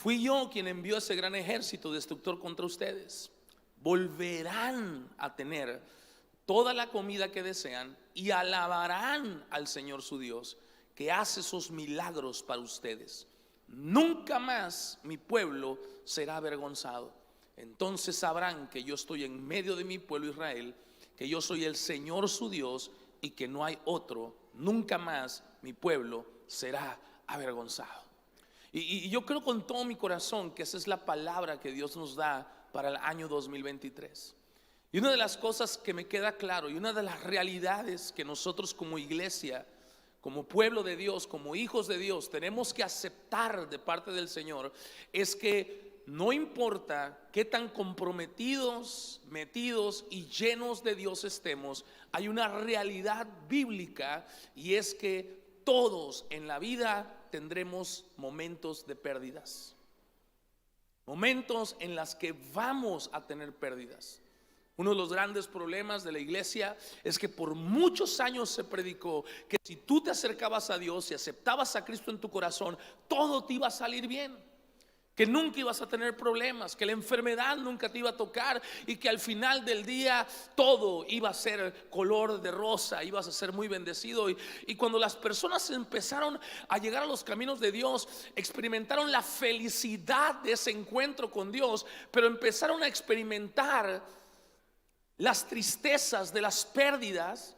fui yo quien envió ese gran ejército destructor contra ustedes. Volverán a tener toda la comida que desean y alabarán al Señor su Dios, que hace esos milagros para ustedes. Nunca más mi pueblo será avergonzado. Entonces sabrán que yo estoy en medio de mi pueblo Israel, que yo soy el Señor su Dios y que no hay otro. Nunca más mi pueblo será avergonzado. Y yo creo con todo mi corazón que esa es la palabra que Dios nos da para el año 2023. Y una de las cosas que me queda claro, y una de las realidades que nosotros como iglesia, como pueblo de Dios, como hijos de Dios, tenemos que aceptar de parte del Señor, es que no importa qué tan comprometidos, metidos y llenos de Dios estemos, hay una realidad bíblica, y es que todos en la vida tendremos momentos de pérdidas, momentos en los que vamos a tener pérdidas. Uno de los grandes problemas de la iglesia es que por muchos años se predicó que si tú te acercabas a Dios y aceptabas a Cristo en tu corazón, todo te iba a salir bien, que nunca ibas a tener problemas, que la enfermedad nunca te iba a tocar y que al final del día todo iba a ser color de rosa, ibas a ser muy bendecido. Y cuando las personas empezaron a llegar a los caminos de Dios, experimentaron la felicidad de ese encuentro con Dios, pero empezaron a experimentar las tristezas de las pérdidas,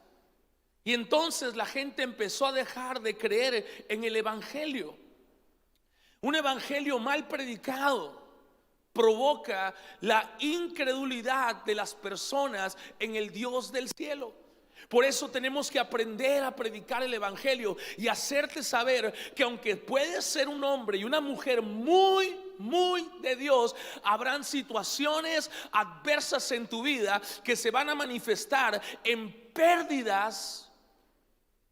y entonces la gente empezó a dejar de creer en el evangelio. Un evangelio mal predicado provoca la incredulidad de las personas en el Dios del cielo. Por eso tenemos que aprender a predicar el evangelio y hacerte saber que aunque puedes ser un hombre y una mujer muy de Dios, habrán situaciones adversas en tu vida que se van a manifestar en pérdidas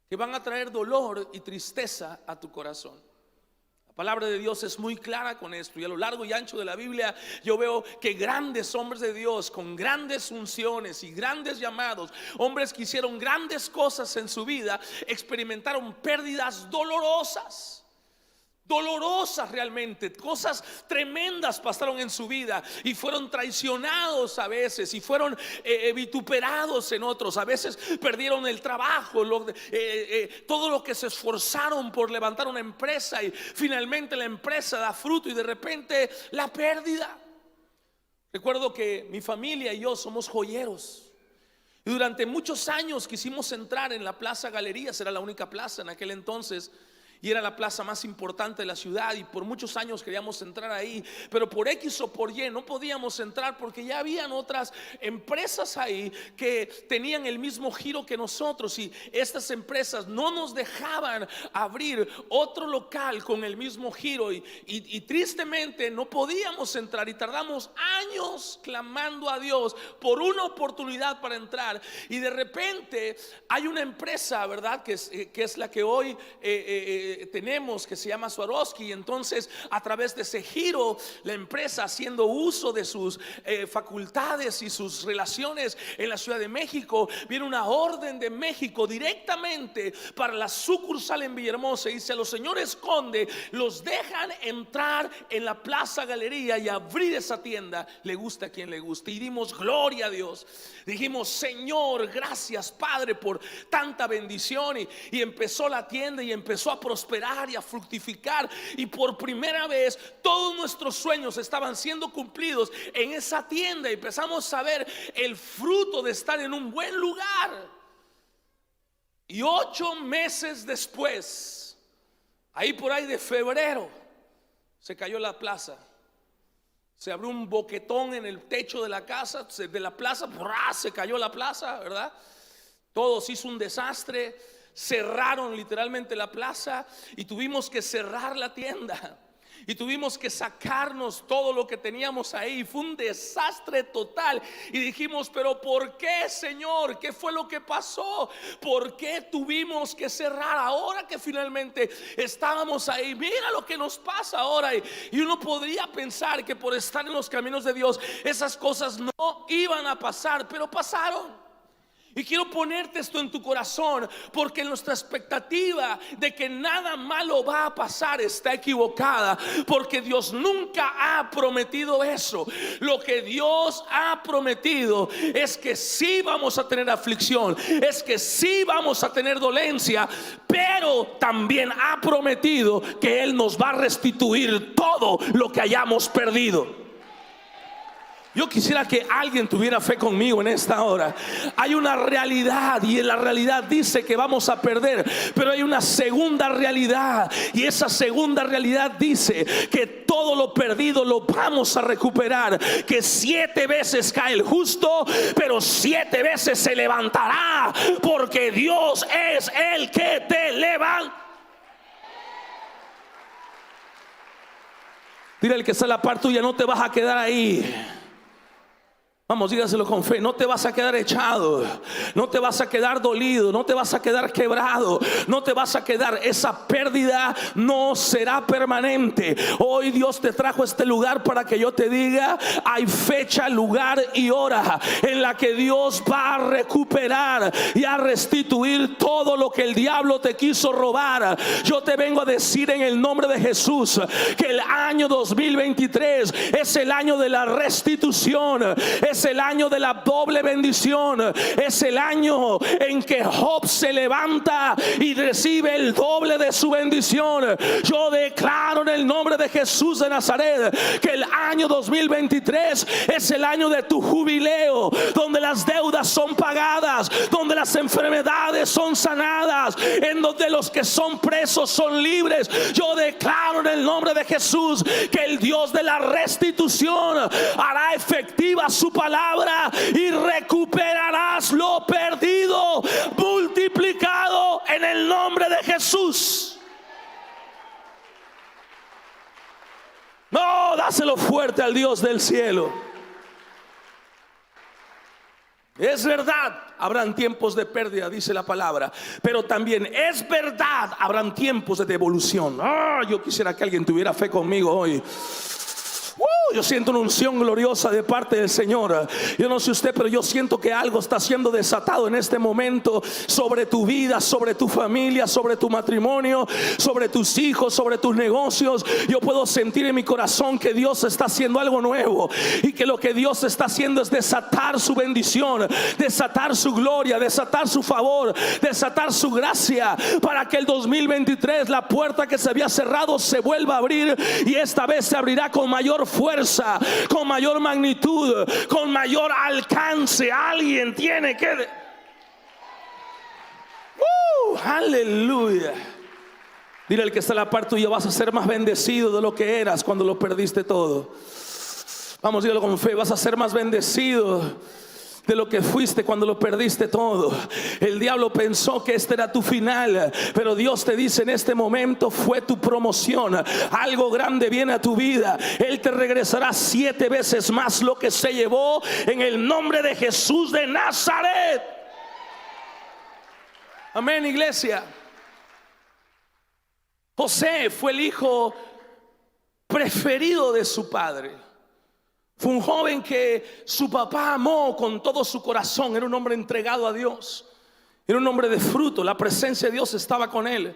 que van a traer dolor y tristeza a tu corazón. La palabra de Dios es muy clara con esto, y a lo largo y ancho de la Biblia yo veo que grandes hombres de Dios con grandes unciones y grandes llamados, hombres que hicieron grandes cosas en su vida, experimentaron pérdidas dolorosas realmente, cosas tremendas pasaron en su vida y fueron traicionados a veces y fueron vituperados en otros. A veces perdieron el trabajo, todo lo que se esforzaron por levantar una empresa, y finalmente la empresa da fruto y de repente la pérdida. Recuerdo que mi familia y yo somos joyeros, y durante muchos años quisimos entrar en la Plaza Galerías. Era la única plaza en aquel entonces y era la plaza más importante de la ciudad, y por muchos años queríamos entrar ahí, pero por X o por Y no podíamos entrar porque ya habían otras empresas ahí que tenían el mismo giro que nosotros, y estas empresas no nos dejaban abrir otro local con el mismo giro, y tristemente no podíamos entrar, y tardamos años clamando a Dios por una oportunidad para entrar. Y de repente hay una empresa, ¿verdad?, que es la que hoy tenemos, que se llama Swarovski. Y entonces a través de ese giro, la empresa, haciendo uso de sus facultades y sus relaciones en la Ciudad de México, viene una orden de México directamente para la sucursal en Villahermosa, y dice: a los señores conde los dejan entrar en la Plaza Galería y abrir esa tienda, le gusta a quien le guste. Y dimos gloria a Dios, dijimos: Señor, gracias Padre por tanta bendición. Y empezó la tienda y empezó a prosperar y a fructificar, y por primera vez todos nuestros sueños estaban siendo cumplidos en esa tienda, y empezamos a ver el fruto de estar en un buen lugar. Y 8 meses después, ahí por ahí de febrero, se cayó la plaza. Se abrió un boquetón en el techo de la casa, de la plaza, se cayó la plaza, ¿verdad? Todo se hizo un desastre. Cerraron literalmente la plaza y tuvimos que cerrar la tienda, y tuvimos que sacarnos todo lo que teníamos ahí. Fue un desastre total, y dijimos: pero ¿por qué, Señor? ¿Qué fue lo que pasó? ¿Por qué tuvimos que cerrar ahora que finalmente estábamos ahí? Mira lo que nos pasa ahora. Y uno podría pensar que por estar en los caminos de Dios esas cosas no iban a pasar, pero pasaron. Y quiero ponerte esto en tu corazón, porque nuestra expectativa de que nada malo va a pasar está equivocada, porque Dios nunca ha prometido eso. Lo que Dios ha prometido es que sí vamos a tener aflicción, es que sí vamos a tener dolencia, pero también ha prometido que Él nos va a restituir todo lo que hayamos perdido. Yo quisiera que alguien tuviera fe conmigo en esta hora. Hay una realidad, y la realidad dice que vamos a perder, pero hay una segunda realidad, y esa segunda realidad dice que todo lo perdido lo vamos a recuperar. Que 7 veces cae el justo, pero 7 veces se levantará, porque Dios es el que te levanta. Dile al que está a la par tuya: no te vas a quedar ahí. Vamos, dígaselo con fe. No te vas a quedar echado, no te vas a quedar dolido, no te vas a quedar quebrado, no te vas a quedar. Esa pérdida no será permanente. Hoy Dios te trajo a este lugar para que yo te diga: hay fecha, lugar y hora en la que Dios va a recuperar y a restituir todo lo que el diablo te quiso robar. Yo te vengo a decir en el nombre de Jesús que el año 2023 es el año de la restitución, es el año de la doble bendición, es el año en que Job se levanta y recibe el doble de su bendición. Yo declaro en el nombre de Jesús de Nazaret que el año 2023 es el año de tu jubileo, donde las deudas son pagadas, donde las enfermedades son sanadas, en donde los que son presos son libres. Yo declaro en el nombre de Jesús que el Dios de la restitución hará efectiva su palabra y recuperarás lo perdido, multiplicado en el nombre de Jesús. No, dáselo fuerte al Dios del cielo. Es verdad, habrán tiempos de pérdida, dice la palabra, pero también es verdad, habrán tiempos de devolución. Yo quisiera que alguien tuviera fe conmigo hoy. Yo siento una unción gloriosa de parte del Señor. Yo no sé usted, pero yo siento que algo está siendo desatado en este momento sobre tu vida, sobre tu familia, sobre tu matrimonio, sobre tus hijos, sobre tus negocios. Yo puedo sentir en mi corazón que Dios está haciendo algo nuevo, y que lo que Dios está haciendo es desatar su bendición, desatar su gloria, desatar su favor, desatar su gracia, para que el 2023, la puerta que se había cerrado, se vuelva a abrir, y esta vez se abrirá con mayor fuerza, con mayor magnitud, con mayor alcance. Alguien tiene que aleluya. Dile al que está a la par tuya: vas a ser más bendecido de lo que eras cuando lo perdiste todo. Vamos, dígalo con fe: vas a ser más bendecido de lo que fuiste cuando lo perdiste todo. El diablo pensó que este era tu final, pero Dios te dice en este momento: fue tu promoción. Algo grande viene a tu vida. Él te regresará 7 veces más lo que se llevó, en el nombre de Jesús de Nazaret. Amén, iglesia. José fue el hijo preferido de su padre. Fue un joven que su papá amó con todo su corazón. Era un hombre entregado a Dios, era un hombre de fruto. La presencia de Dios estaba con él.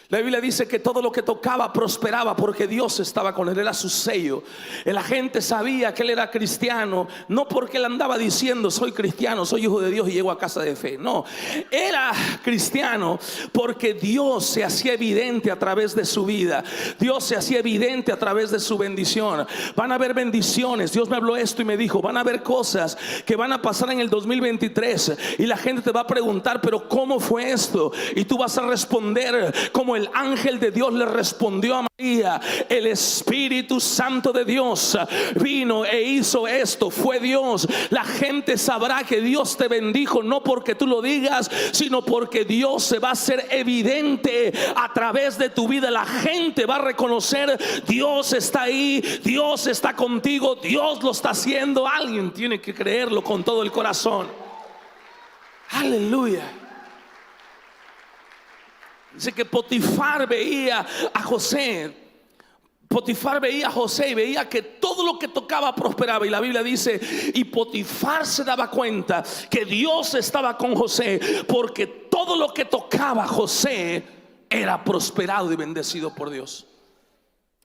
La Biblia dice que todo lo que tocaba prosperaba, porque Dios estaba con él, era su sello. La gente sabía que él era cristiano, no porque él andaba diciendo: soy cristiano, soy hijo de Dios y llego a casa de fe. No, era cristiano porque Dios se hacía evidente a través de su vida. Dios se hacía evidente a través de su bendición. Van a haber bendiciones. Dios me habló esto y me dijo: van a haber cosas que van a pasar en el 2023, y la gente te va a preguntar: pero ¿cómo fue esto? Y tú vas a responder como el ángel de Dios le respondió a María: el Espíritu Santo de Dios vino e hizo esto. Fue Dios. La gente sabrá que Dios te bendijo, no porque tú lo digas, sino porque Dios se va a hacer evidente a través de tu vida. La gente va a reconocer: Dios está ahí, Dios está contigo, Dios lo está haciendo. Alguien tiene que creerlo con todo el corazón. Aleluya. Dice que Potifar veía a José Potifar veía a José y veía que todo lo que tocaba prosperaba. Y la Biblia dice, y Potifar se daba cuenta que Dios estaba con José, porque todo lo que tocaba José era prosperado y bendecido por Dios.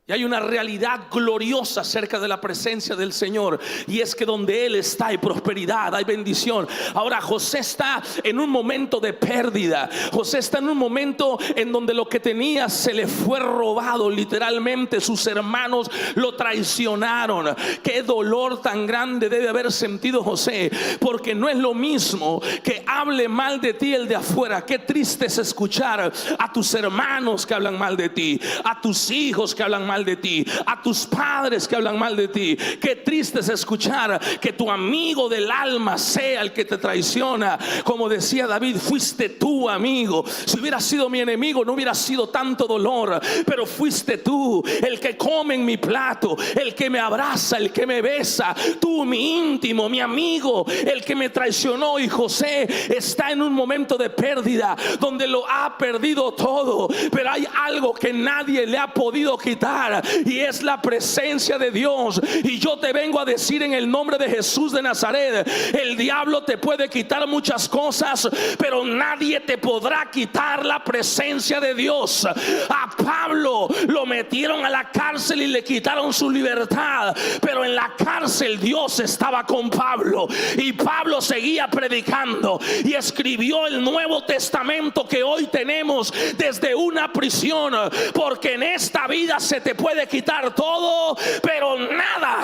Y hay una realidad gloriosa acerca de la presencia del Señor, y es que donde Él está hay prosperidad, hay bendición. Ahora José está en un momento de pérdida. José está en un momento en donde lo que tenía se le fue robado. Literalmente sus hermanos lo traicionaron. Qué dolor tan grande debe haber sentido José, porque no es lo mismo que hable mal de ti el de afuera. Qué triste es escuchar a tus hermanos que hablan mal de ti, a tus hijos que hablan mal de ti, a tus padres que hablan mal de ti. Qué triste es escuchar que tu amigo del alma sea el que te traiciona. Como decía David, fuiste tú, amigo. Si hubiera sido mi enemigo no hubiera sido tanto dolor, pero fuiste tú el que come en mi plato, el que me abraza, el que me besa, tú, mi íntimo, mi amigo, el que me traicionó. Y José está en un momento de pérdida donde lo ha perdido todo, pero hay algo que nadie le ha podido quitar, y es la presencia de Dios. Y yo te vengo a decir en el nombre de Jesús de Nazaret, el diablo te puede quitar muchas cosas, pero nadie te podrá quitar la presencia de Dios. A Pablo lo metieron a la cárcel y le quitaron su libertad, pero en la cárcel Dios estaba con Pablo, y Pablo seguía predicando y escribió el Nuevo Testamento que hoy tenemos desde una prisión. Porque en esta vida se te puede quitar todo, pero nada,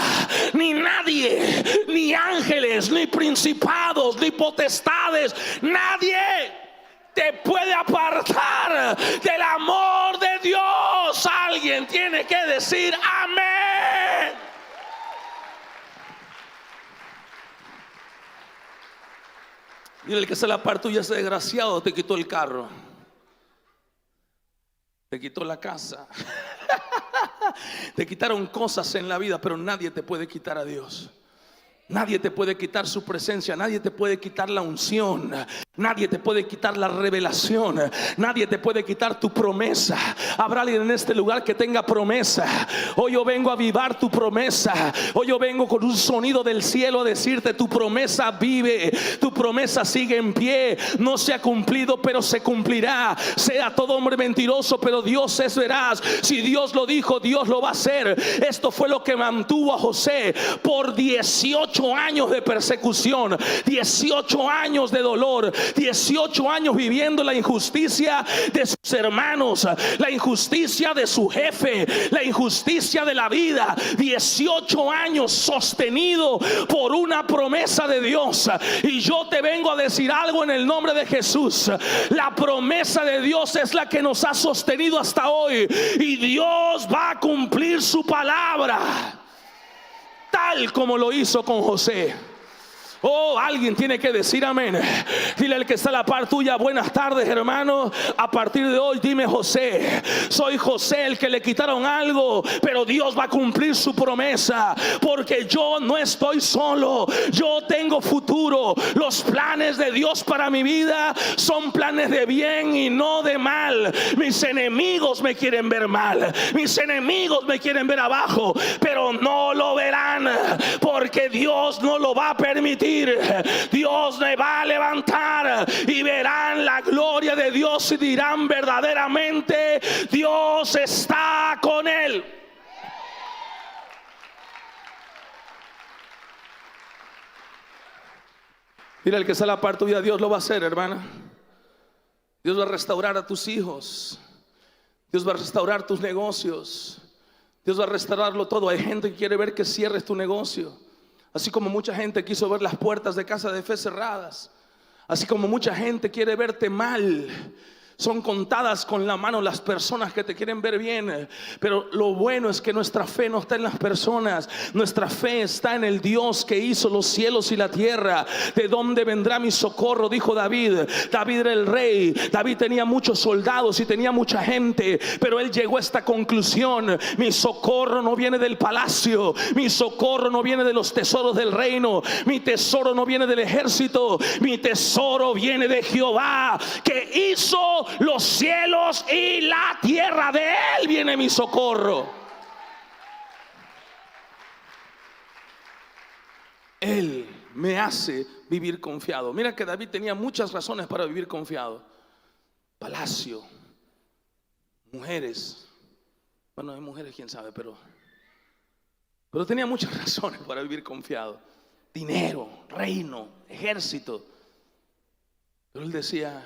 ni nadie, ni ángeles, ni principados, ni potestades, nadie te puede apartar del amor de Dios. Alguien tiene que decir amén. Dile el que está a la par tuya, ese desgraciado te quitó el carro, te quitó la casa, te quitaron cosas en la vida, pero nadie te puede quitar a Dios. Nadie te puede quitar su presencia, nadie te puede quitar la unción, nadie te puede quitar la revelación, nadie te puede quitar tu promesa. Habrá alguien en este lugar que tenga promesa. Hoy yo vengo a avivar tu promesa. Hoy yo vengo con un sonido del cielo a decirte: tu promesa vive, tu promesa sigue en pie. No se ha cumplido, pero se cumplirá. Sea todo hombre mentiroso, pero Dios es veraz. Si Dios lo dijo, Dios lo va a hacer. Esto fue lo que mantuvo a José por 18 años de persecución, 18 años de dolor, 18 años viviendo la injusticia de sus hermanos, la injusticia de su jefe, la injusticia de la vida. 18 años sostenido por una promesa de Dios. Y yo te vengo a decir algo en el nombre de Jesús: la promesa de Dios es la que nos ha sostenido hasta hoy, y Dios va a cumplir su palabra, tal como lo hizo con José. Oh, alguien tiene que decir amén. Dile al que está a la par tuya: buenas tardes, hermano. A partir de hoy dime: José, soy José el que le quitaron algo, pero Dios va a cumplir su promesa, porque yo no estoy solo, yo tengo futuro. Los planes de Dios para mi vida son planes de bien y no de mal. Mis enemigos me quieren ver mal, mis enemigos me quieren ver abajo, pero no lo verán, porque Dios no lo va a permitir. Dios me va a levantar y verán la gloria de Dios y dirán: verdaderamente Dios está con él. Mira, el que está a la par tuya, Dios lo va a hacer, hermana. Dios va a restaurar a tus hijos, Dios va a restaurar tus negocios, Dios va a restaurarlo todo. Hay gente que quiere ver que cierres tu negocio, así como mucha gente quiso ver las puertas de Casa de Fe cerradas, así como mucha gente quiere verte mal. Son contadas con la mano las personas que te quieren ver bien, pero lo bueno es que nuestra fe no está en las personas, nuestra fe está en el Dios que hizo los cielos y la tierra. ¿De dónde vendrá mi socorro?, dijo David. David era el rey, David tenía muchos soldados y tenía mucha gente, pero él llegó a esta conclusión: mi socorro no viene del palacio, mi socorro no viene de los tesoros del reino, mi tesoro no viene del ejército, mi tesoro viene de Jehová, que hizo los cielos y la tierra. De él viene mi socorro. Él me hace vivir confiado. Mira que David tenía muchas razones para vivir confiado. Palacio, mujeres. Bueno, hay mujeres, quién sabe, pero tenía muchas razones para vivir confiado. Dinero, reino, ejército. Pero él decía: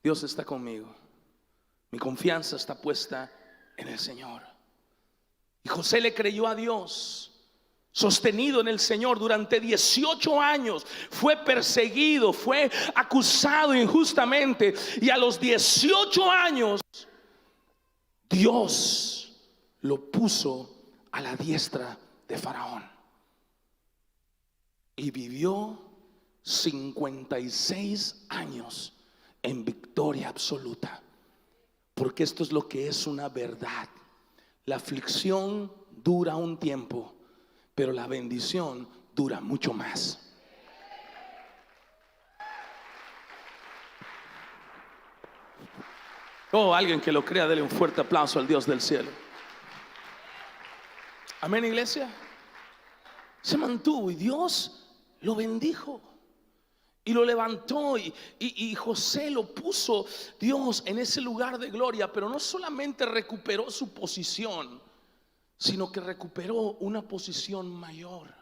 Dios está conmigo. Mi confianza está puesta en el Señor. Y José le creyó a Dios, sostenido en el Señor durante 18 años. Fue perseguido, fue acusado injustamente, y a los 18 años Dios lo puso a la diestra de Faraón y vivió 56 años en victoria absoluta. Porque esto es lo que es una verdad: la aflicción dura un tiempo, pero la bendición dura mucho más. Oh, alguien que lo crea, dele un fuerte aplauso al Dios del cielo. Amén, iglesia. Se mantuvo y Dios lo bendijo y lo levantó, y José lo puso Dios en ese lugar de gloria. Pero no solamente recuperó su posición, sino que recuperó una posición mayor.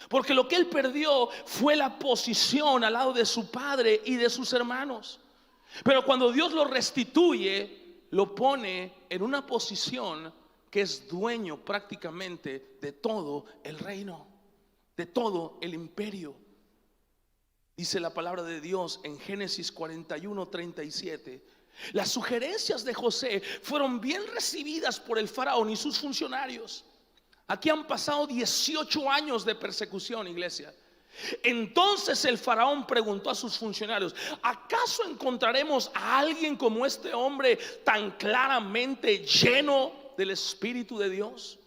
Porque lo que él perdió fue la posición al lado de su padre y de sus hermanos. Pero cuando Dios lo restituye, lo pone en una posición que es dueño prácticamente de todo el reino, de todo el imperio. Dice la palabra de Dios en Génesis 41:37: las sugerencias de José fueron bien recibidas por el faraón y sus funcionarios. Aquí han pasado 18 años de persecución, iglesia. Entonces el faraón preguntó a sus funcionarios: ¿acaso encontraremos a alguien como este hombre, tan claramente lleno del Espíritu de Dios?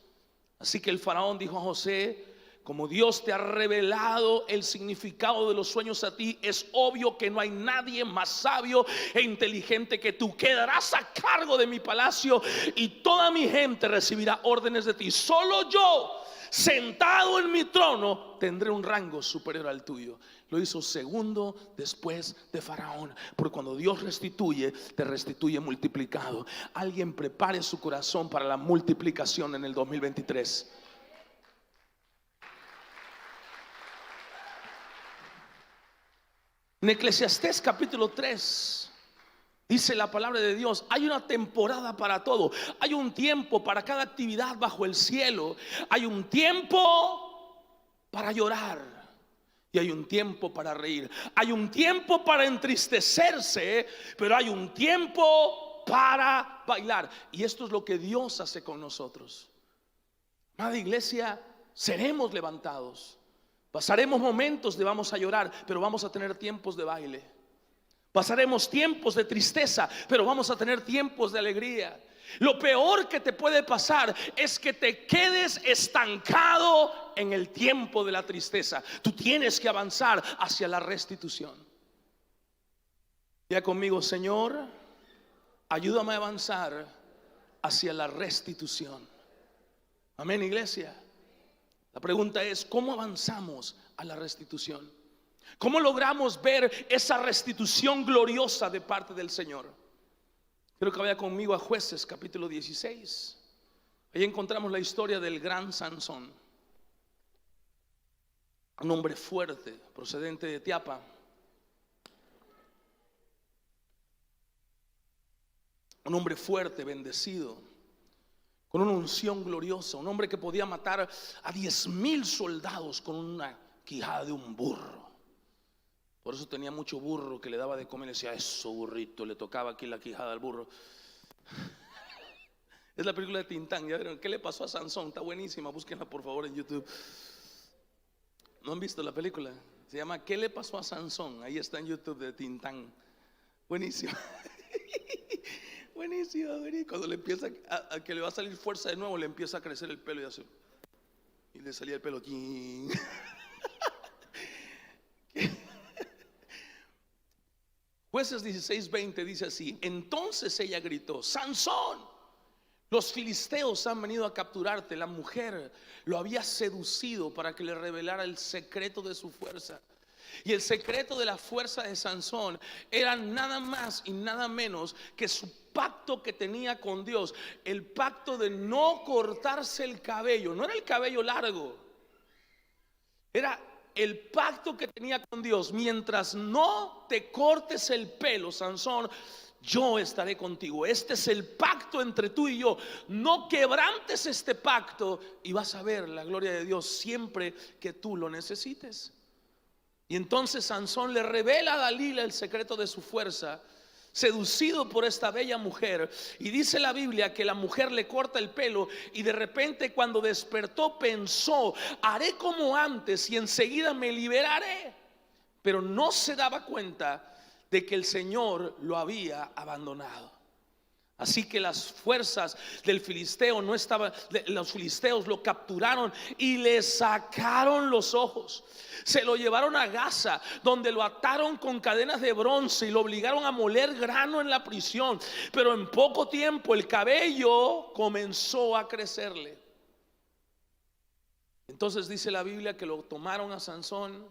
Así que el faraón dijo a José: como Dios te ha revelado el significado de los sueños a ti, es obvio que no hay nadie más sabio e inteligente que tú. Quedarás a cargo de mi palacio y toda mi gente recibirá órdenes de ti. Solo yo, sentado en mi trono, tendré un rango superior al tuyo. Lo hizo segundo después de Faraón, porque cuando Dios restituye, te restituye multiplicado. Alguien prepare su corazón para la multiplicación en el 2023. En Eclesiastés capítulo 3 dice la palabra de Dios: hay una temporada para todo. Hay un tiempo para cada actividad bajo el cielo. Hay un tiempo para llorar y hay un tiempo para reír. Hay un tiempo para entristecerse, pero hay un tiempo para bailar. Y esto es lo que Dios hace con nosotros. Amada iglesia, seremos levantados. Pasaremos momentos de vamos a llorar, pero vamos a tener tiempos de baile. Pasaremos tiempos de tristeza, pero vamos a tener tiempos de alegría. Lo peor que te puede pasar es que te quedes estancado en el tiempo de la tristeza. Tú tienes que avanzar hacia la restitución. Ya conmigo: Señor, ayúdame a avanzar hacia la restitución. Amén, iglesia. La pregunta es: ¿cómo avanzamos a la restitución? ¿Cómo logramos ver esa restitución gloriosa de parte del Señor? Quiero que vaya conmigo a Jueces capítulo 16. Ahí encontramos la historia del gran Sansón, un hombre fuerte procedente de Tiapa, un hombre fuerte, bendecido, con una unción gloriosa, un hombre que podía matar a 10,000 soldados con una quijada de un burro. Por eso tenía mucho burro que le daba de comer. Le decía: eso, burrito. Le tocaba aquí la quijada al burro. Es la película de Tintán. ¿Ya vieron? ¿Qué le pasó a Sansón? Está buenísima, búsquenla por favor en YouTube. ¿No han visto la película? Se llama ¿Qué le pasó a Sansón? Ahí está en YouTube, de Tintán. Buenísimo. Buenísimo. Cuando le empieza a que le va a salir fuerza de nuevo, le empieza a crecer el pelo y así. Y le salía el pelo. Jueces 16:20 dice así: entonces ella gritó: Sansón, Los filisteos han venido a capturarte. La mujer lo había seducido para que le revelara el secreto de su fuerza. Y el secreto de la fuerza de Sansón era nada más y nada menos que su pacto que tenía con Dios. El pacto de no cortarse el cabello. No era el cabello largo, era el pacto que tenía con Dios. Mientras no te cortes el pelo, Sansón, yo estaré contigo. Este es el pacto entre tú y yo. No quebrantes este pacto y vas a ver la gloria de Dios siempre que tú lo necesites. Y entonces Sansón le revela a Dalila el secreto de su fuerza, seducido por esta bella mujer. Y dice la Biblia que la mujer le corta el pelo, y de repente cuando despertó pensó: haré como antes y enseguida me liberaré. Pero no se daba cuenta de que el Señor lo había abandonado. Así que las fuerzas del filisteo no estaban, los filisteos lo capturaron y le sacaron los ojos. Se lo llevaron a Gaza, donde lo ataron con cadenas de bronce y lo obligaron a moler grano en la prisión. Pero en poco tiempo el cabello comenzó a crecerle. Entonces dice la Biblia que lo tomaron a Sansón,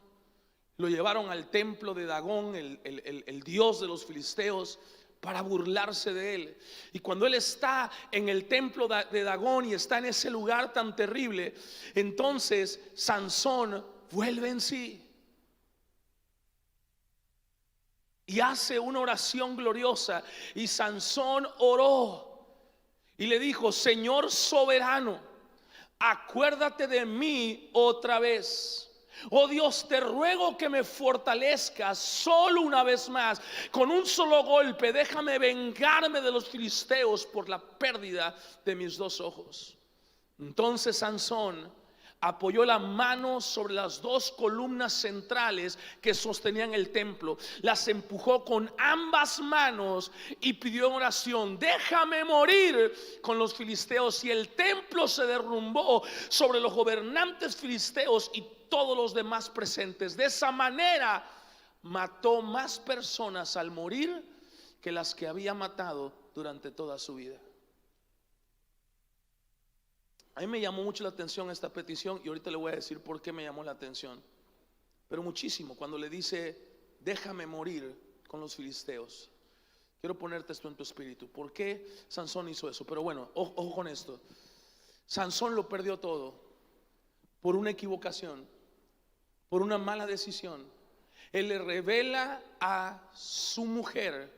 lo llevaron al templo de Dagón, el dios de los filisteos, para burlarse de él. Y cuando él está en el templo de Dagón y está en ese lugar tan terrible, entonces Sansón vuelve en sí y hace una oración gloriosa. Y Sansón oró y le dijo: Señor soberano, acuérdate de mí otra vez. Oh Dios, te ruego que me fortalezcas solo una vez más. Con un solo golpe déjame vengarme de los filisteos por la pérdida de mis dos ojos. Entonces Sansón apoyó la mano sobre las dos columnas centrales que sostenían el templo, las empujó con ambas manos y pidió en oración: déjame morir con los filisteos. Y el templo se derrumbó sobre los gobernantes filisteos y todos los demás presentes. De esa manera mató más personas al morir que las que había matado durante toda su vida. A mí me llamó mucho la atención esta petición, y ahorita le voy a decir por qué me llamó la atención. Pero muchísimo, cuando le dice: déjame morir con los filisteos. Quiero ponerte esto en tu espíritu. ¿Por qué Sansón hizo eso? Pero bueno, ojo con esto. Sansón lo perdió todo por una equivocación, por una mala decisión. Él le revela a su mujer,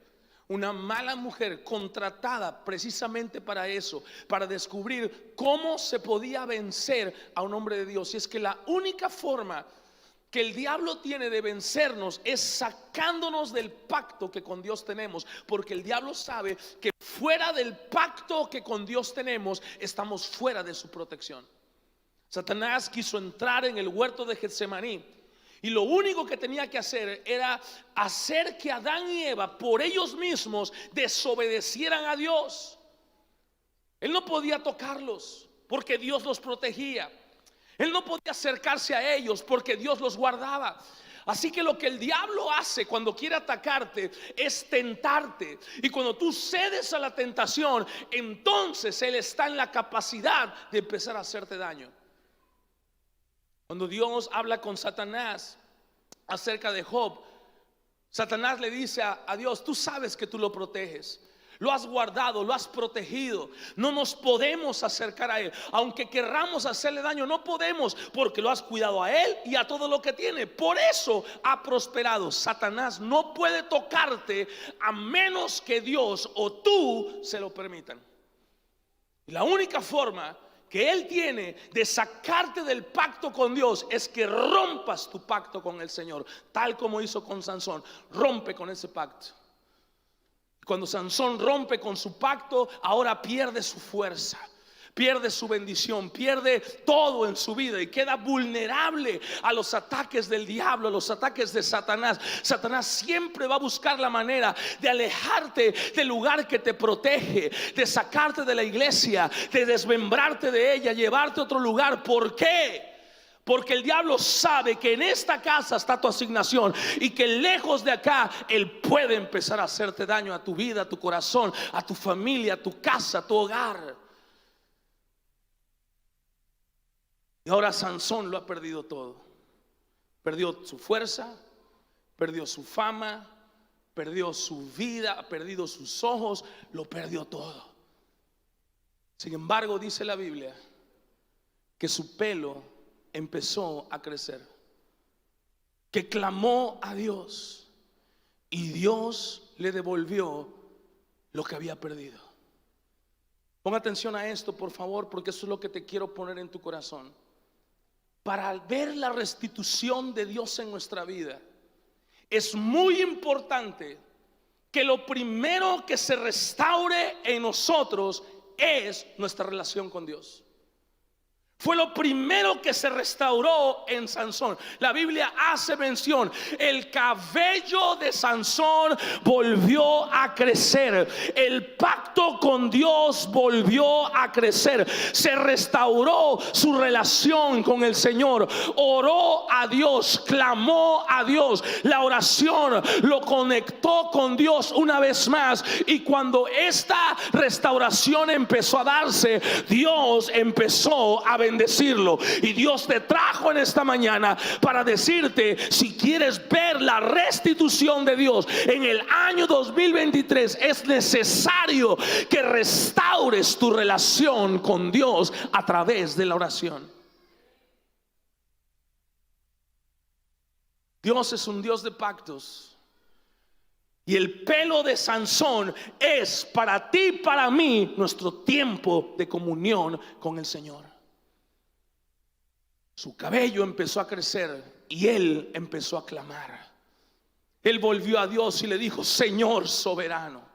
una mala mujer contratada precisamente para eso, para descubrir cómo se podía vencer a un hombre de Dios. Y es que la única forma que el diablo tiene de vencernos es sacándonos del pacto que con Dios tenemos, porque el diablo sabe que fuera del pacto que con Dios tenemos, estamos fuera de su protección. Satanás quiso entrar en el huerto de Getsemaní, y lo único que tenía que hacer era hacer que Adán y Eva por ellos mismos desobedecieran a Dios. Él no podía tocarlos porque Dios los protegía. Él no podía acercarse a ellos porque Dios los guardaba. Así que lo que el diablo hace cuando quiere atacarte es tentarte. Y cuando tú cedes a la tentación, entonces él está en la capacidad de empezar a hacerte daño. Cuando Dios habla con Satanás acerca de Job, Satanás le dice a Dios: tú sabes que tú lo proteges, lo has guardado, lo has protegido. No nos podemos acercar a él. Aunque querramos hacerle daño, no podemos, porque lo has cuidado a él y a todo lo que tiene. Por eso ha prosperado. Satanás no puede tocarte a menos que Dios o tú se lo permitan. Y la única forma que él tiene de sacarte del pacto con Dios es que rompas tu pacto con el Señor, tal como hizo con Sansón. Rompe con ese pacto. Cuando Sansón rompe con su pacto, ahora pierde su fuerza, pierde su bendición, pierde todo en su vida y queda vulnerable a los ataques del diablo, a los ataques de Satanás. Satanás siempre va a buscar la manera de alejarte del lugar que te protege, de sacarte de la iglesia, de desmembrarte de ella, llevarte a otro lugar. ¿Por qué? Porque el diablo sabe que en esta casa está tu asignación y que lejos de acá él puede empezar a hacerte daño a tu vida, a tu corazón, a tu familia, a tu casa, a tu hogar. ahora Sansón lo ha perdido todo. Perdió su fuerza, perdió su fama, perdió su vida, ha perdido sus ojos, lo perdió todo. Sin embargo, dice la Biblia que su pelo empezó a crecer, que clamó a Dios y Dios le devolvió lo que había perdido. Ponga atención a esto, por favor, porque eso es lo que te quiero poner en tu corazón. Para ver la restitución de Dios en nuestra vida, es muy importante que lo primero que se restaure en nosotros es nuestra relación con Dios. Fue lo primero que se restauró en Sansón. La Biblia hace mención: el cabello de Sansón volvió a crecer, el pacto con Dios volvió a crecer, se restauró su relación con el Señor, oró a Dios, clamó a Dios, la oración lo conectó con Dios una vez más. Y cuando esta restauración empezó a darse, Dios empezó a bendecirlo. Y Dios te trajo en esta mañana para decirte: si quieres ver la restitución de Dios en el año 2023, es necesario que restaures tu relación con Dios a través de la oración. Dios es un Dios de pactos, y el pelo de Sansón es para ti y para mí nuestro tiempo de comunión con el Señor. Su cabello empezó a crecer y él empezó a clamar. Él volvió a Dios y le dijo: Señor soberano.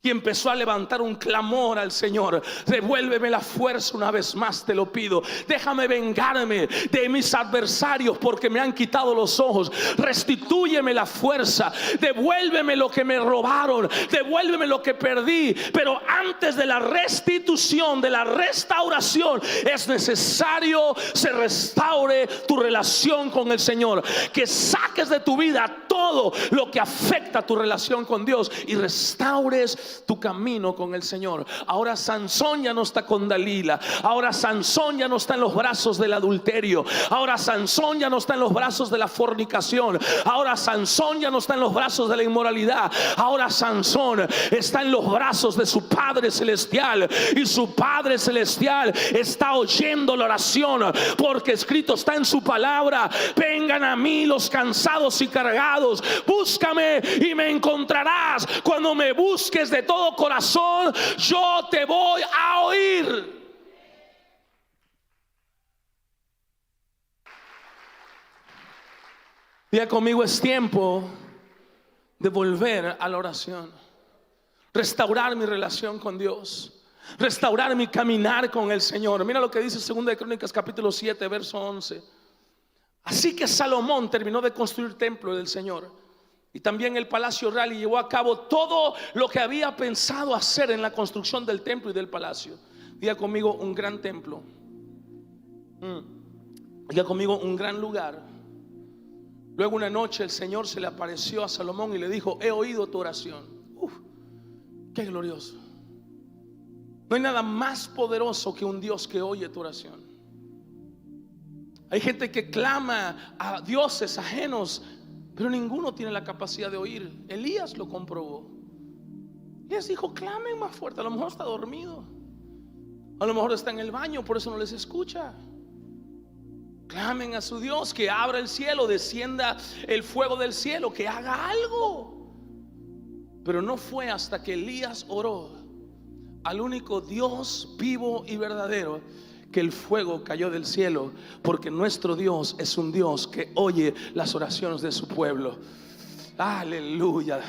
Y empezó a levantar un clamor al Señor: devuélveme la fuerza una vez más, te lo pido. Déjame vengarme de mis adversarios porque me han quitado los ojos. Restitúyeme la fuerza, devuélveme lo que me robaron, devuélveme lo que perdí. Pero antes de la restitución, de la restauración, es necesario se restaure tu relación con el Señor. Que saques de tu vida todo lo que afecta tu relación con Dios y restaures tu camino con el Señor. Ahora Sansón ya no está con Dalila. Ahora Sansón ya no está en los brazos del adulterio. Ahora Sansón ya no está en los brazos de la fornicación. Ahora Sansón ya no está en los brazos de la inmoralidad. Ahora Sansón está en los brazos de su Padre Celestial. Y su Padre Celestial está oyendo la oración, porque escrito está en su palabra: vengan a mí los cansados y cargados, búscame y me encontrarás. Cuando me busques de todo corazón, yo te voy a oír. Diga conmigo: es tiempo de volver a la oración, restaurar mi relación con Dios, restaurar mi caminar con el Señor. Mira lo que dice 2 de Crónicas capítulo 7 verso 11. Así que Salomón terminó de construir el templo del Señor y también el palacio real, y llevó a cabo todo lo que había pensado hacer en la construcción del templo y del palacio. Diga conmigo: un gran templo. Diga conmigo: un gran lugar. Luego una noche el Señor se le apareció a Salomón y le dijo: he oído tu oración. Qué glorioso. No hay nada más poderoso que un Dios que oye tu oración. Hay gente que clama a dioses ajenos, pero ninguno tiene la capacidad de oír. Elías lo comprobó. Elías dijo: clamen más fuerte. A lo mejor está dormido, a lo mejor está en el baño, por eso no les escucha. Clamen a su Dios, que abra el cielo, descienda el fuego del cielo, que haga algo. Pero no fue hasta que Elías oró al único Dios vivo y verdadero que el fuego cayó del cielo, porque nuestro Dios es un Dios que oye las oraciones de su pueblo. Aleluya.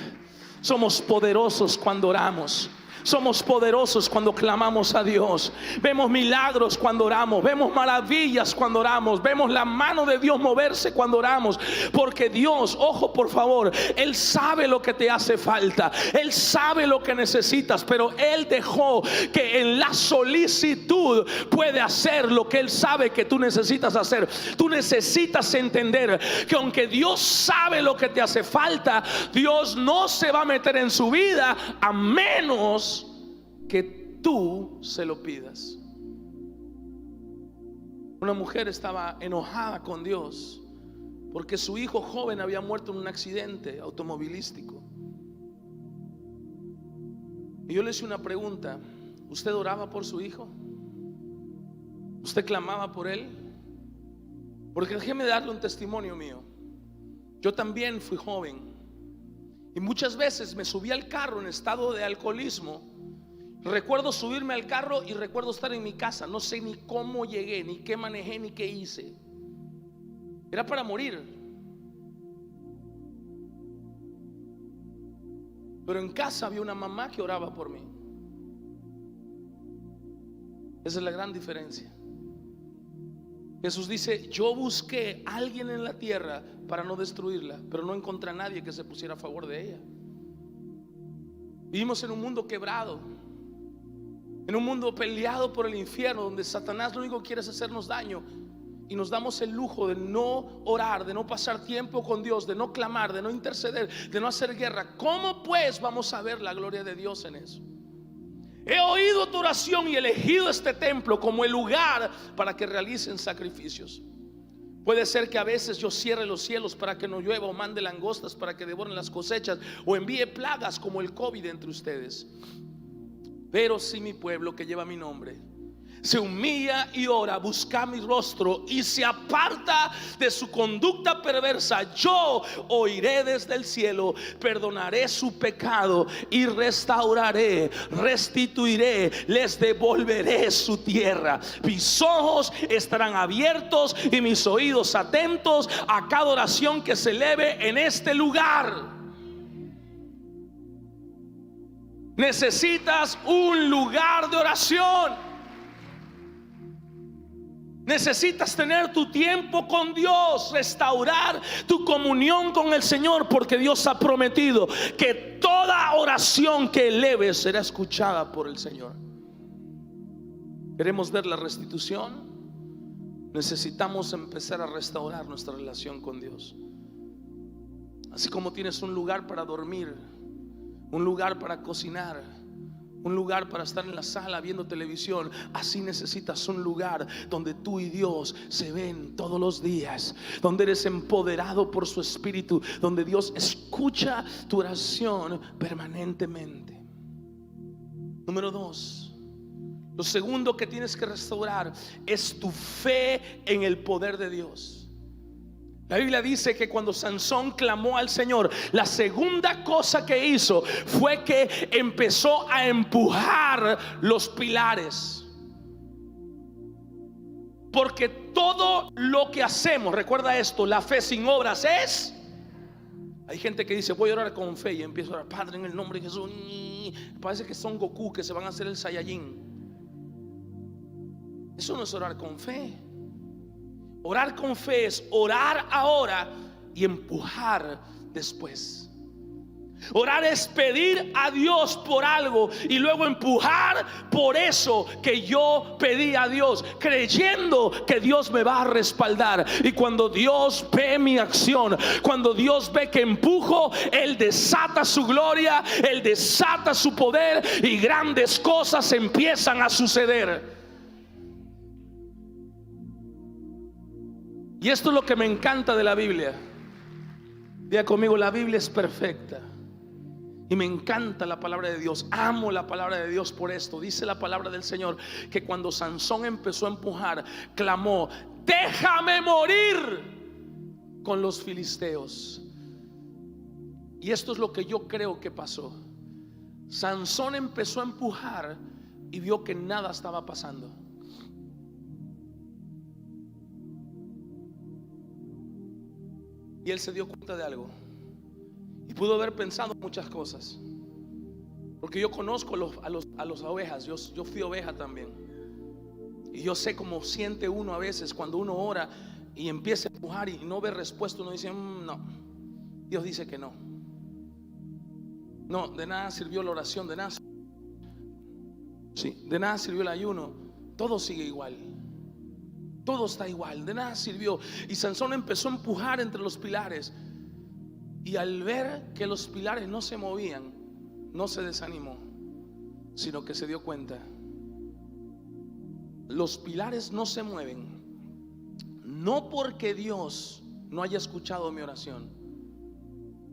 Somos poderosos cuando oramos. Somos poderosos cuando clamamos a Dios. Vemos milagros cuando oramos, vemos maravillas cuando oramos, vemos la mano de Dios moverse cuando oramos. Porque Dios, ojo por favor, Él sabe lo que te hace falta, Él sabe lo que necesitas, pero Él dejó que en la solicitud puede hacer lo que Él sabe que tú necesitas hacer. Tú necesitas entender que aunque Dios sabe lo que te hace falta, Dios no se va a meter en su vida a menos que tú se lo pidas. Una mujer estaba enojada con Dios porque su hijo joven había muerto en un accidente automovilístico. Y yo le hice una pregunta: ¿usted oraba por su hijo? ¿Usted clamaba por él? Porque déjeme darle un testimonio mío. Yo también fui joven y muchas veces me subí al carro en estado de alcoholismo. Recuerdo subirme al carro y recuerdo estar en mi casa. No sé ni cómo llegué, ni qué manejé, ni qué hice. Era para morir. Pero en casa había una mamá que oraba por mí. Esa es la gran diferencia. Jesús dice: yo busqué a alguien en la tierra para no destruirla, pero no encontré a nadie que se pusiera a favor de ella. Vivimos en un mundo quebrado, en un mundo peleado por el infierno, donde Satanás lo único que quiere es hacernos daño. Y nos damos el lujo de no orar, de no pasar tiempo con Dios, de no clamar, de no interceder, de no hacer guerra. ¿Cómo pues vamos a ver la gloria de Dios en eso? He oído tu oración y elegido este templo como el lugar para que realicen sacrificios. Puede ser que a veces yo cierre los cielos para que no llueva, o mande langostas para que devoren las cosechas, o envíe plagas como el COVID entre ustedes. Pero si mi pueblo que lleva mi nombre se humilla y ora, busca mi rostro y se aparta de su conducta perversa, yo oiré desde el cielo, perdonaré su pecado y restauraré, restituiré, les devolveré su tierra. Mis ojos estarán abiertos y mis oídos atentos a cada oración que se eleve en este lugar. Necesitas un lugar de oración. Necesitas tener tu tiempo con Dios, restaurar tu comunión con el Señor, porque Dios ha prometido que toda oración que eleves será escuchada por el Señor. ¿Queremos ver la restitución? Necesitamos empezar a restaurar nuestra relación con Dios. Así como tienes un lugar para dormir, un lugar para cocinar, un lugar para estar en la sala viendo televisión, así necesitas un lugar donde tú y Dios se ven todos los días, donde eres empoderado por su Espíritu, donde Dios escucha tu oración permanentemente. Número 2, lo segundo que tienes que restaurar es tu fe en el poder de Dios. La Biblia dice que cuando Sansón clamó al Señor, la segunda cosa que hizo fue que empezó a empujar los pilares. Porque todo lo que hacemos, recuerda esto, la fe sin obras es... Hay gente que dice: voy a orar con fe, y empiezo a orar: Padre, en el nombre de Jesús. Parece que son Goku, que se van a hacer el Saiyajin. Eso no es orar con fe. Orar con fe es orar ahora y empujar después. Orar es pedir a Dios por algo y luego empujar por eso que yo pedí a Dios, creyendo que Dios me va a respaldar. Y cuando Dios ve mi acción, cuando Dios ve que empujo, Él desata su gloria, Él desata su poder, y grandes cosas empiezan a suceder. Y esto es lo que me encanta de la Biblia. Diga conmigo: la Biblia es perfecta. Y me encanta la palabra de Dios. Amo la palabra de Dios por esto. Dice la palabra del Señor que cuando Sansón empezó a empujar, clamó: déjame morir con los filisteos. Y esto es lo que yo creo que pasó. Sansón empezó a empujar y vio que nada estaba pasando. Y él se dio cuenta de algo, y pudo haber pensado muchas cosas, porque yo conozco a las ovejas. Yo fui oveja también, y yo sé cómo siente uno a veces cuando uno ora y empieza a empujar y no ve respuesta. Uno dice: no, Dios dice que no. No, de nada sirvió la oración, de nada sirvió el ayuno. Todo sigue igual. Todo está igual, de nada sirvió. Y Sansón empezó a empujar entre los pilares, y al ver que los pilares no se movían, no se desanimó, sino que se dio cuenta: los pilares no se mueven no porque Dios no haya escuchado mi oración,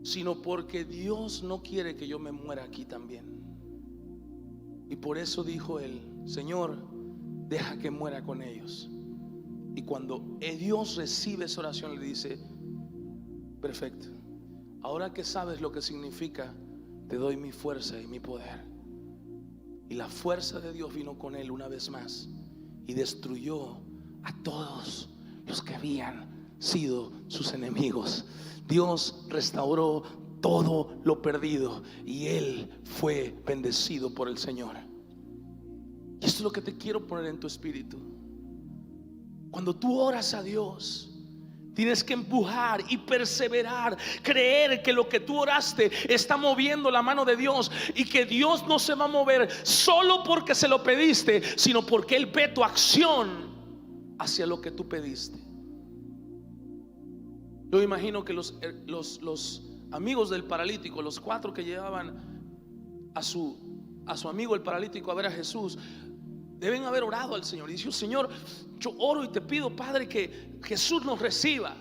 sino porque Dios no quiere que yo me muera aquí también. Y por eso dijo él: Señor, deja que muera con ellos. Y cuando Dios recibe esa oración, le dice: perfecto, ahora que sabes lo que significa, te doy mi fuerza y mi poder. Y la fuerza de Dios vino con él una vez más y destruyó a todos los que habían sido sus enemigos. Dios restauró todo lo perdido y él fue bendecido por el Señor. Y esto es lo que te quiero poner en tu espíritu. Cuando tú oras a Dios, tienes que empujar y perseverar, creer que lo que tú oraste está moviendo la mano de Dios, y que Dios no se va a mover solo porque se lo pediste, sino porque Él ve tu acción hacia lo que tú pediste. Yo imagino que los amigos del paralítico, los 4 que llevaban a su amigo el paralítico a ver a Jesús, deben haber orado al Señor y dicho: Señor, yo oro y te pido, Padre, que Jesús nos reciba.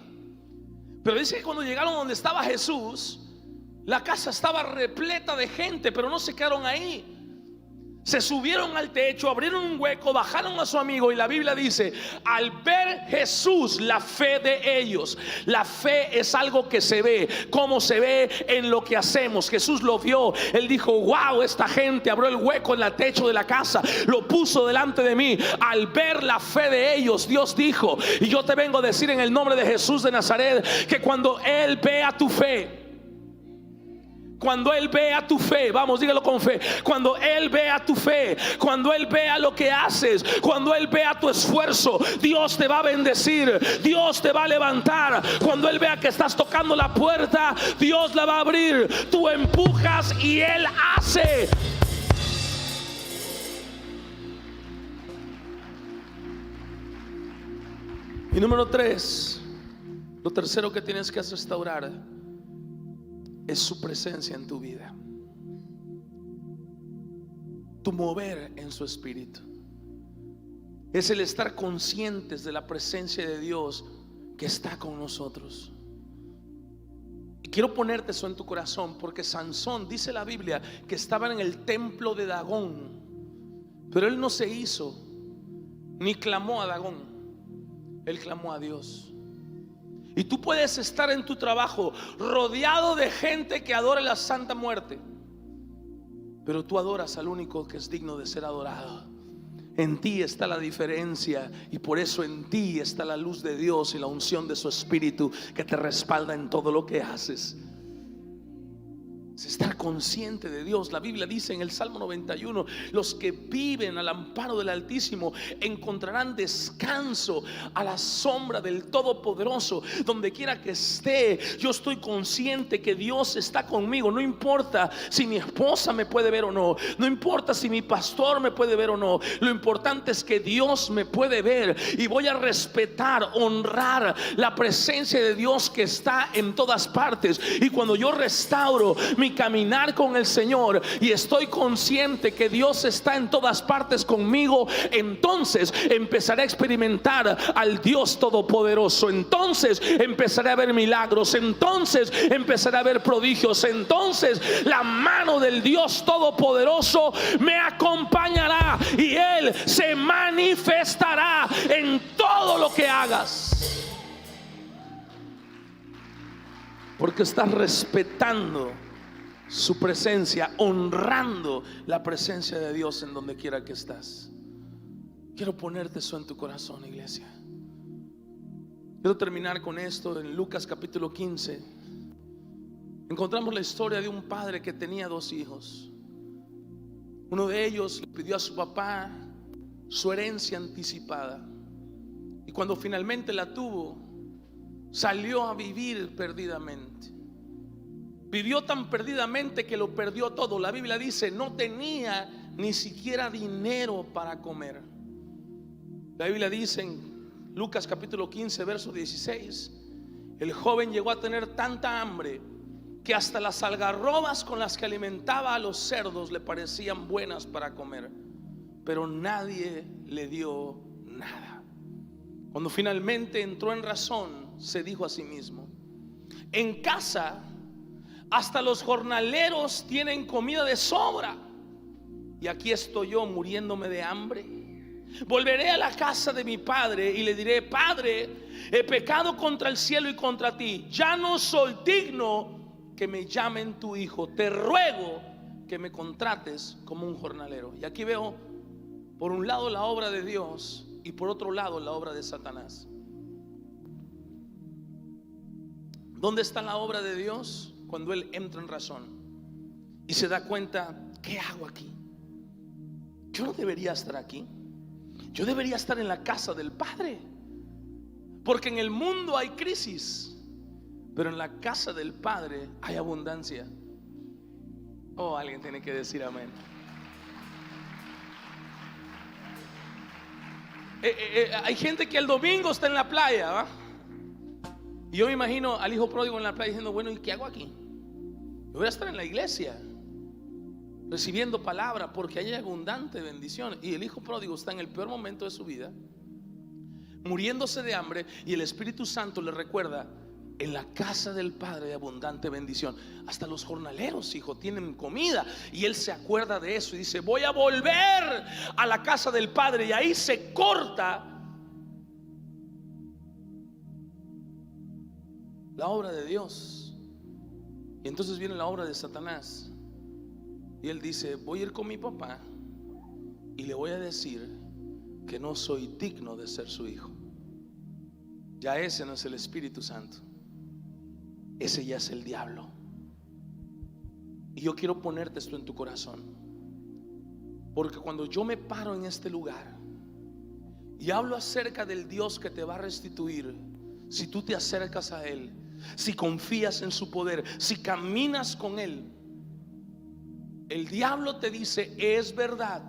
Pero dice que cuando llegaron donde estaba Jesús, la casa estaba repleta de gente, pero no se quedaron ahí. Se subieron al techo, abrieron un hueco, bajaron a su amigo, y la Biblia dice: al ver Jesús la fe de ellos. La fe es algo que se ve. ¿Cómo se ve? En lo que hacemos. Jesús lo vio, él dijo: wow, esta gente abrió el hueco en el techo de la casa, lo puso delante de mí. Al ver la fe de ellos, Dios dijo, y yo te vengo a decir en el nombre de Jesús de Nazaret, que cuando Él vea tu fe, cuando Él vea tu fe, vamos, dígalo con fe. Cuando Él vea tu fe, cuando Él vea lo que haces, cuando Él vea tu esfuerzo, Dios te va a bendecir, Dios te va a levantar. Cuando Él vea que estás tocando la puerta, Dios la va a abrir. Tú empujas y Él hace. Y número 3, lo tercero que tienes que restaurar es su presencia en tu vida, tu mover en su espíritu. Es el estar conscientes de la presencia de Dios que está con nosotros. Y quiero ponerte eso en tu corazón, porque Sansón, dice la Biblia, que estaba en el templo de Dagón, pero él no se hizo ni clamó a Dagón, él clamó a Dios. Y tú puedes estar en tu trabajo rodeado de gente que adora la Santa Muerte, pero tú adoras al único que es digno de ser adorado. En ti está la diferencia, y por eso en ti está la luz de Dios y la unción de su Espíritu que te respalda en todo lo que haces. Es estar consciente de Dios. La Biblia dice en el Salmo 91: los que viven al amparo del Altísimo encontrarán descanso a la sombra del Todopoderoso. Donde quiera que esté, yo estoy consciente que Dios está conmigo. No importa si mi esposa me puede ver o no, no importa si mi pastor me puede ver o no, lo importante es que Dios me puede ver. Y voy a respetar, honrar la presencia de Dios que está en todas partes. Y cuando yo restauro mi caminar con el Señor y estoy consciente que Dios está en todas partes conmigo, entonces empezaré a experimentar al Dios Todopoderoso. Entonces empezaré a ver milagros, entonces empezaré a ver prodigios, entonces la mano del Dios Todopoderoso me acompañará y Él se manifestará en todo lo que hagas, porque estás respetando su presencia, honrando la presencia de Dios en donde quiera que estás. Quiero ponerte eso en tu corazón, iglesia. Quiero terminar con esto. En Lucas capítulo 15 encontramos la historia de un padre que tenía 2 hijos. Uno de ellos le pidió a su papá su herencia anticipada, y cuando finalmente la tuvo, salió a vivir perdidamente. Vivió tan perdidamente que lo perdió todo. La Biblia dice: no tenía ni siquiera dinero para comer. La Biblia dice en Lucas capítulo 15 verso 16: el joven llegó a tener tanta hambre que hasta las algarrobas con las que alimentaba a los cerdos le parecían buenas para comer, pero nadie le dio nada. Cuando finalmente entró en razón, se dijo a sí mismo: en casa hasta los jornaleros tienen comida de sobra, y aquí estoy yo muriéndome de hambre. Volveré a la casa de mi padre y le diré: Padre, he pecado contra el cielo y contra ti, ya no soy digno que me llamen tu hijo, te ruego que me contrates como un jornalero. Y aquí veo por un lado la obra de Dios y por otro lado la obra de Satanás. ¿Dónde está la obra de Dios? Cuando él entra en razón y se da cuenta: ¿qué hago aquí? Yo no debería estar aquí. Yo debería estar en la casa del Padre, porque en el mundo hay crisis, pero en la casa del Padre hay abundancia. Oh, alguien tiene que decir amén. Hay gente que el domingo está en la playa, ¿va? Y yo me imagino al hijo pródigo en la playa diciendo: bueno, ¿y qué hago aquí? Yo voy a estar en la iglesia recibiendo palabra, porque hay abundante bendición. Y el hijo pródigo está en el peor momento de su vida, muriéndose de hambre, y el Espíritu Santo le recuerda: en la casa del Padre hay abundante bendición. Hasta los jornaleros, hijo, tienen comida. Y él se acuerda de eso y dice: voy a volver a la casa del Padre. Y ahí se corta la obra de Dios. Y entonces viene la obra de Satanás. Y él dice: voy a ir con mi papá y le voy a decir que no soy digno de ser su hijo. Ya ese no es el Espíritu Santo, ese ya es el diablo. Y yo quiero ponerte esto en tu corazón, porque cuando yo me paro en este lugar y hablo acerca del Dios que te va a restituir, si tú te acercas a Él, si confías en su poder, si caminas con Él, el diablo te dice: es verdad,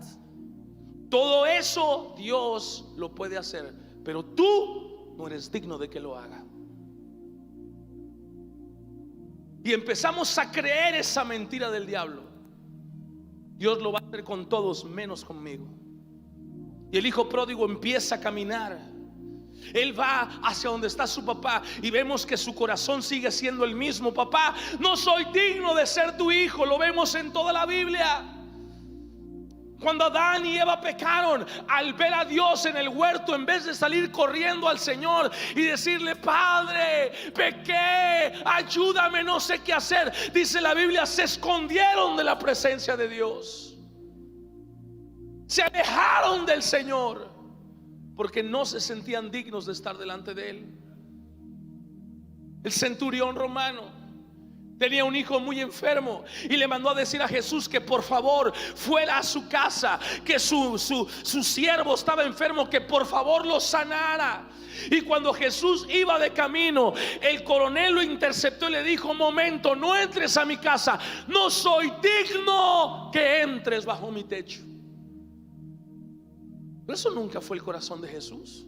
todo eso Dios lo puede hacer, pero tú no eres digno de que lo haga. Y empezamos a creer esa mentira del diablo. Dios lo va a hacer con todos menos conmigo. Y el hijo pródigo empieza a caminar. Él va hacia donde está su papá y vemos que su corazón sigue siendo el mismo: papá, no soy digno de ser tu hijo. Lo vemos en toda la Biblia. Cuando Adán y Eva pecaron, al ver a Dios en el huerto, en vez de salir corriendo al Señor y decirle: Padre, pequé, ayúdame, no sé qué hacer, dice la Biblia, se escondieron de la presencia de Dios. Se alejaron del Señor porque no se sentían dignos de estar delante de Él. El centurión romano tenía un hijo muy enfermo y le mandó a decir a Jesús que por favor fuera a su casa, que su siervo estaba enfermo, que por favor lo sanara. Y cuando Jesús iba de camino, el coronel lo interceptó y le dijo: momento, no entres a mi casa, no soy digno que entres bajo mi techo. Pero eso nunca fue el corazón de Jesús.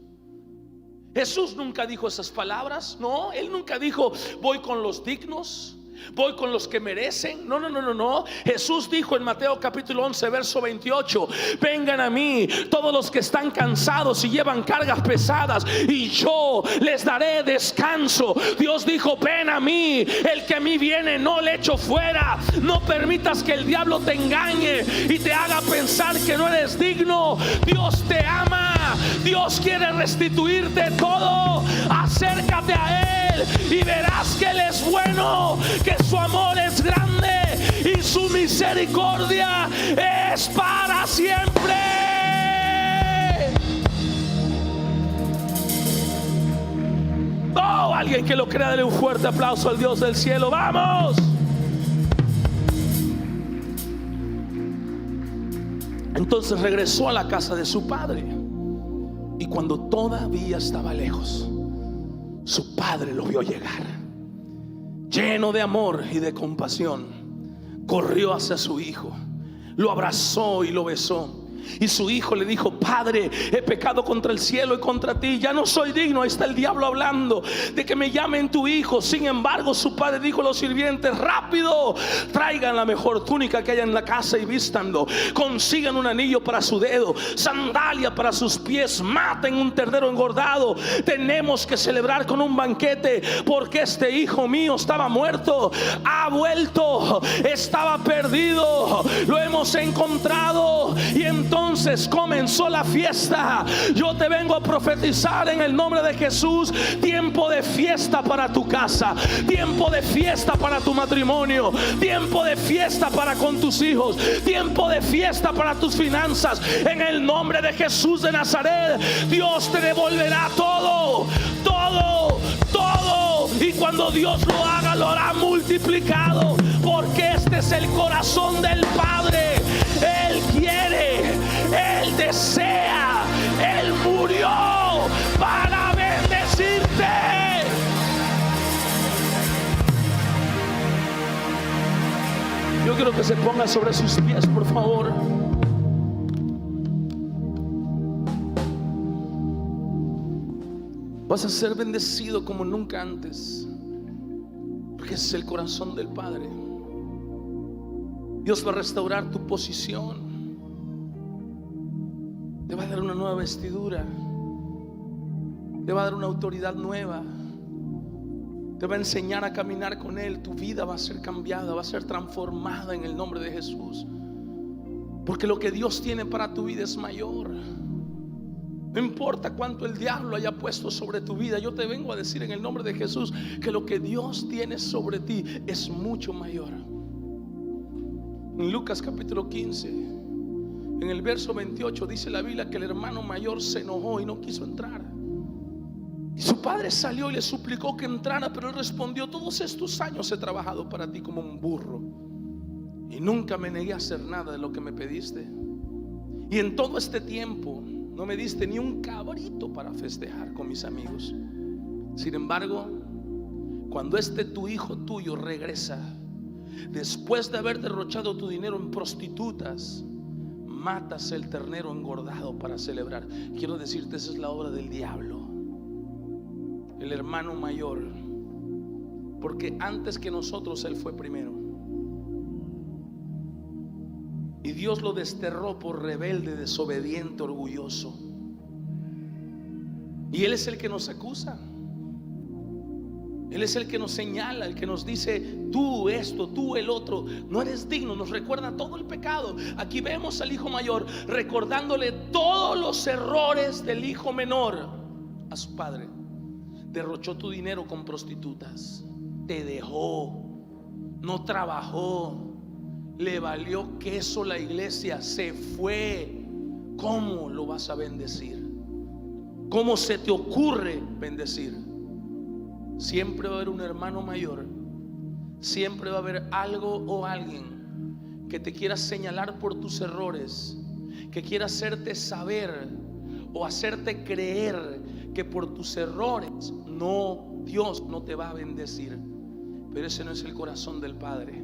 Jesús nunca dijo esas palabras. No, Él nunca dijo: voy con los dignos, voy con los que merecen. No, no, no, no, no. Jesús dijo en Mateo capítulo 11 verso 28: vengan a mí todos los que están cansados y llevan cargas pesadas, y yo les daré descanso. Dios dijo: ven a mí, el que a mí viene no le echo fuera. No permitas que el diablo te engañe y te haga pensar que no eres digno. Dios te ama, Dios quiere restituirte todo. Acércate a Él y verás que Él es bueno, que su amor es grande y su misericordia es para siempre. Oh, alguien que lo crea, dale un fuerte aplauso al Dios del cielo. ¡Vamos! Entonces regresó a la casa de su padre, y cuando todavía estaba lejos, su padre lo vio llegar. Lleno de amor y de compasión, corrió hacia su hijo, lo abrazó y lo besó. Y su hijo le dijo: Padre, he pecado contra el cielo y contra ti, ya no soy digno. Ahí está el diablo hablando de que me llamen tu hijo. Sin embargo, su padre dijo a los sirvientes: rápido, traigan la mejor túnica que haya en la casa y vístanlo. Consigan un anillo para su dedo, sandalia para sus pies, maten un ternero engordado. Tenemos que celebrar con un banquete, porque este hijo mío estaba muerto, ha vuelto, estaba perdido, lo hemos encontrado. Y entonces comenzó la fiesta. Yo te vengo a profetizar en el nombre de Jesús: tiempo de fiesta para tu casa, tiempo de fiesta para tu matrimonio, tiempo de fiesta para con tus hijos, tiempo de fiesta para tus finanzas. En el nombre de Jesús de Nazaret, Dios te devolverá todo, todo, todo. Y cuando Dios lo haga, lo hará multiplicado, porque este es el corazón del Padre. Él quiere, Él desea, Él murió para bendecirte. Yo quiero que se ponga sobre sus pies, por favor. Vas a ser bendecido como nunca antes, porque ese es el corazón del Padre. Dios va a restaurar tu posición, te va a dar una nueva vestidura, te va a dar una autoridad nueva, te va a enseñar a caminar con Él. Tu vida va a ser cambiada, va a ser transformada en el nombre de Jesús, porque lo que Dios tiene para tu vida es mayor. No importa cuánto el diablo haya puesto sobre tu vida, yo te vengo a decir en el nombre de Jesús que lo que Dios tiene sobre ti es mucho mayor. En Lucas capítulo 15, en el verso 28, dice la Biblia que el hermano mayor se enojó y no quiso entrar. Y su padre salió y le suplicó que entrara, pero él respondió: todos estos años he trabajado para ti como un burro y nunca me negué a hacer nada de lo que me pediste. Y en todo este tiempo no me diste ni un cabrito para festejar con mis amigos. Sin embargo, cuando tu hijo tuyo regresa, después de haber derrochado tu dinero en prostitutas, matas el ternero engordado para celebrar. Quiero decirte, esa es la obra del diablo, el hermano mayor, porque antes que nosotros él fue primero. Y Dios lo desterró por rebelde, desobediente, orgulloso. Y Él es el que nos acusa. Él es el que nos señala, el que nos dice: tú esto, tú el otro, no eres digno. Nos recuerda todo el pecado. Aquí vemos al hijo mayor recordándole todos los errores del hijo menor a su padre. Derrochó tu dinero con prostitutas, te dejó, no trabajó, le valió queso la iglesia, se fue. ¿Cómo lo vas a bendecir? ¿Cómo se te ocurre bendecir? Siempre va a haber un hermano mayor, siempre va a haber algo o alguien que te quiera señalar por tus errores, que quiera hacerte saber o hacerte creer que por tus errores Dios no te va a bendecir. Pero ese no es el corazón del Padre.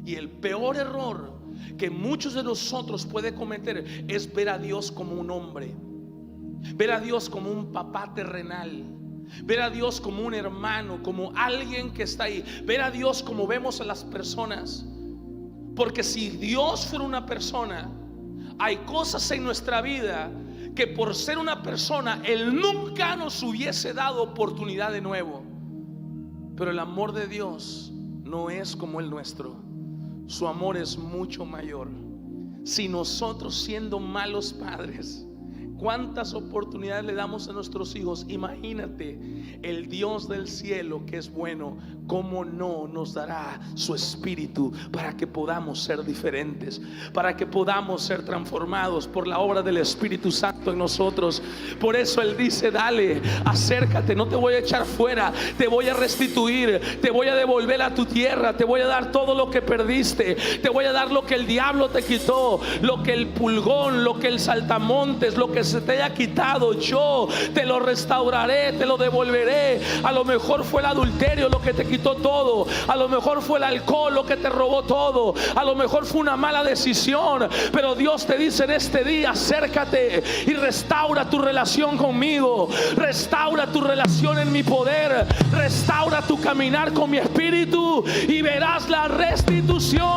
Y el peor error que muchos de nosotros pueden cometer es ver a Dios como un hombre, ver a Dios como un papá terrenal, ver a Dios como un hermano, como alguien que está ahí, ver a Dios como vemos a las personas. Porque si Dios fuera una persona, hay cosas en nuestra vida que por ser una persona Él nunca nos hubiese dado oportunidad de nuevo. Pero el amor de Dios no es como el nuestro. Su amor es mucho mayor. Si nosotros, siendo malos padres, cuántas oportunidades le damos a nuestros hijos, imagínate el Dios del cielo, que es bueno, cómo no nos dará su espíritu para que podamos ser diferentes, para que podamos ser transformados por la obra del Espíritu Santo en nosotros. Por eso Él dice: dale, acércate, no te voy a echar fuera, te voy a restituir, te voy a devolver a tu tierra, te voy a dar todo lo que perdiste, te voy a dar lo que el diablo te quitó, lo que el pulgón, lo que el saltamontes, lo que se te haya quitado, yo te lo restauraré, te lo devolveré. A lo mejor fue el adulterio lo que te quitó todo, a lo mejor fue el alcohol lo que te robó todo, a lo mejor fue una mala decisión, pero Dios te dice en este día: acércate y restaura tu relación conmigo, restaura tu relación en mi poder, restaura tu caminar con mi espíritu, y verás la restitución.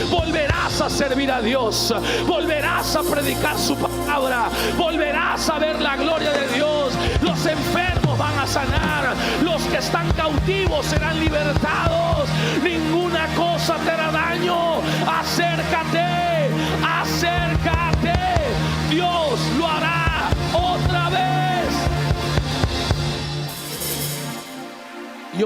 Volverás a servir a Dios, volverás a predicar su palabra, volverás a ver la gloria de Dios. Los enfermos van a sanar, los que están cautivos serán libertados, ninguna cosa te hará daño. Acércate, acércate. Dios